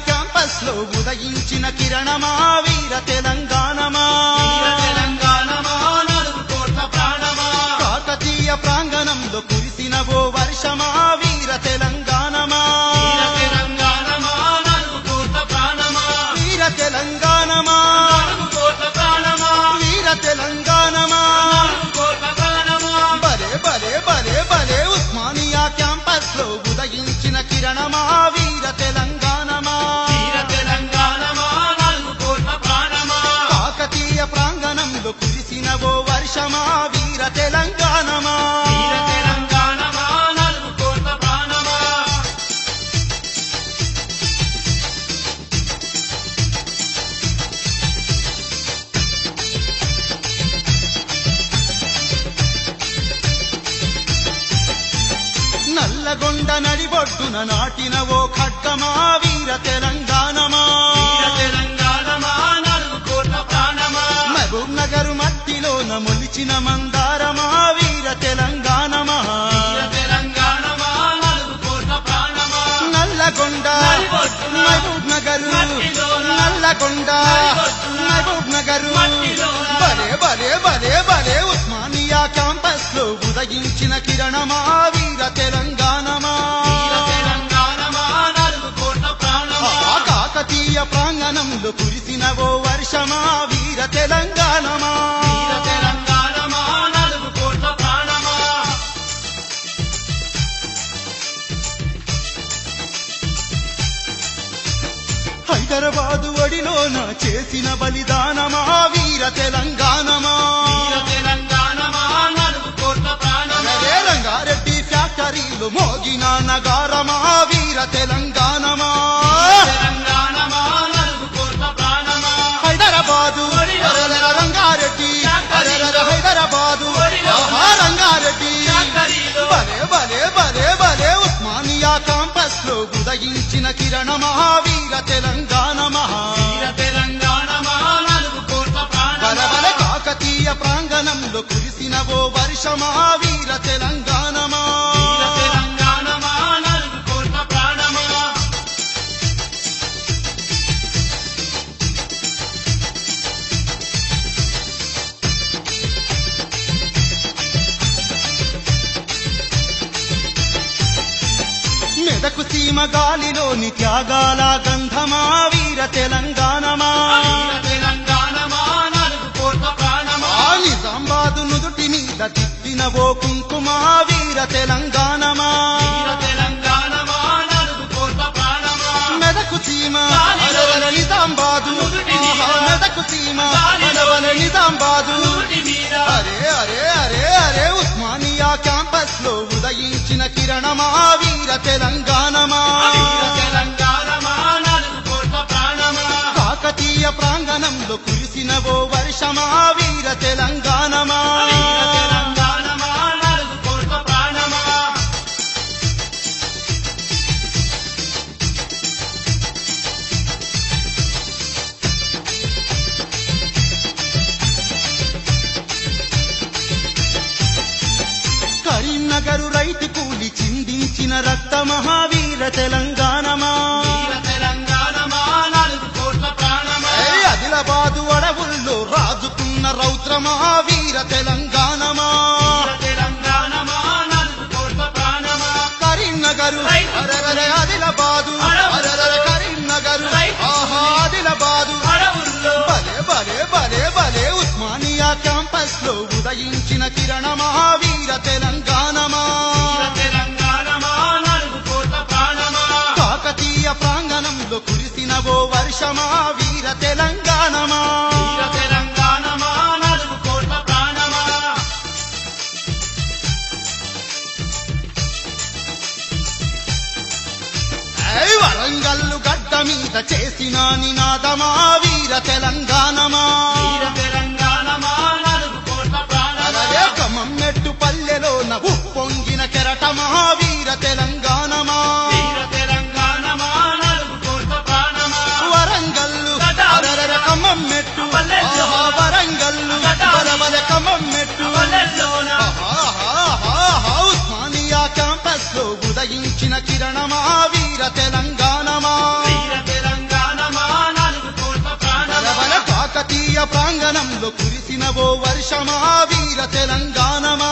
campus లో ఉదయించిన కిరణమా వీర తెలంగాణమా నాలుగు కోట్ల ప్రాణమా కాకతీయ ప్రాంగణంలో కురిసిన ఓ వర్షమా వీర తెలంగాణమా నాలుగు కోట్ల ప్రాణమా వీర తెలంగాణమా నాలుగు కోట్ల ప్రాణమా వీర తెలంగాణమా నాలుగు కోట్ల ప్రాణమా బలే బలే బలే బలే ఉస్మానియా క్యాంపస్ లో ఉదయించిన కిరణమా వీర తెలంగాణమా నాలుగు కోట్ల ప్రాణమా కాకతీయ ప్రాంగణంలో కురిసిన ఓ వర్షమా వీర తెలంగాణమా నాలుగు కోట్ల ప్రాణమా నల్లగొండ నడిబొడ్డున నాటిన ఓ ఖడ్గమా వీర తెలంగాణమా నాలుగు కోట్ల ప్రాణమా మహబూబ్ నగర్ మట్టిలోన మొలిచిన మందారమా వీర తెలంగాణమా నాలుగు కోట్ల ప్రాణమా నల్లగొండ నడిబొడ్డున మహబూబ్ నగర్ మట్టిలోన నల్లగొండ నడిబొడ్డున మహబూబ్ నగర్ మట్టిలోన బలే బలే బలే బలే ఉస్మానియా క్యాంపస్ లో ఉదయించిన కిరణమా వీర తెలంగాణమా నాలుగు కోట్ల ప్రాణమా కాకతీయ ప్రాంగణంలో కురిసిన ఓ వర్షమా వీర తెలంగాణమా నాలుగు కోట్ల ప్రాణమా హైదరాబాదు ఒడిలోన చేసిన బలిదానమా వీర తెలంగాణమా నాలుగు కోట్ల ప్రాణమా అరే రంగారెడ్డి ఫ్యాక్టరీలో మోగిన నగారమా వీర తెలంగాణమా నాలుగు కోట్ల ప్రాణమా హైదరాబాదు అరెరెర రంగారెడ్డి అరెరెర హైదరాబాదు ఆహా రంగారెడ్డి బలే బలే బలే బలే ఉస్మానియా క్యాంపస్ లో ఉదయించిన కిరణమా వీర తెలంగాణమా నాలుగు కోట్ల బల ప్రాణమా బల కాకతీయ ప్రాంగణంలో కురిసిన ఓ వర్షమా వీర తెలంగాణమా నాలుగు కోట్ల ప్రాణమా మెదకు సీమ గాలిలోని త్యాగాల గంధమా వీర తెలంగాణమా నాలుగు కోట్ల ప్రాణమా ఆ నిజామాబాదు నుదుటి మీద తిప్పిన ఓ కుంకుమా వీర తెలంగాణమా నాలుగు కోట్ల ప్రాణమా మెదకు సీమ అలవల నిజామాబాదు ఆహా, మెదకు సీమ అలవల నిజామాబాదు నూటి మీద అరే అరే అరే అరే ఉస్మానియా క్యాంపస్ లో ఉదయించిన కిరణమా వీర తెలంగాణమా నాలుగు కోట్ల ప్రాణమా కాకతీయ ప్రాంగణంలో కురిసిన ఓ వర్షమా వీర తెలంగాణమా నాలుగు కోట్ల ప్రాణమా కరీంనగరు రైతు కూలి చిందించిన రక్త మహావీర తెలంగాణమా నాలుగు కోట్ల ప్రాణమా ఆదిలాబాదు అడవుల్లో రాజుకున్న రౌద్ర మహావీర తెలంగాణమా నాలుగు కోట్ల ప్రాణమా కరీంనగరు అరెరెరె ఆదిలాబాదు అరెరెరె కరీంనగరు ఆహా ఆదిలాబాదు అడవుల్లో బలే బలే బలే బలే ఉస్మానియా క్యాంపస్ లో ఉదయించిన కిరణ మహావీర తెలంగాణమా నాలుగు కోట్ల ప్రాణమా కాకతీయ ప్రాంగణంలో కురిసిన ఓ వర్షమా వీర తెలంగాణమా నాలుగు కోట్ల ప్రాణమా వరంగల్లు గడ్డ మీద చేసిన నినాదమా వీర తెలంగాణమా నాలుగు కోట్ల ప్రాణమా అరే కమమ్మెట్టు పల్లెలోన ఉప్పొంగిన కెరటమా వీర తెలంగాణమా నాలుగు కోట్ల ప్రాణమా వరంగల్లు అరరర కమమ్మెట్టు ఆహా వరంగల్లు బలబల కమమ్మెట్టు పల్లెల్లోన ఆహా ఉస్మానియా క్యాంపస్ లో ఉదయించిన కిరణమా వీర తెలంగాణమా తెలంగాణ కురిసిన ఓ వర్షమా వీర తెలంగాణమా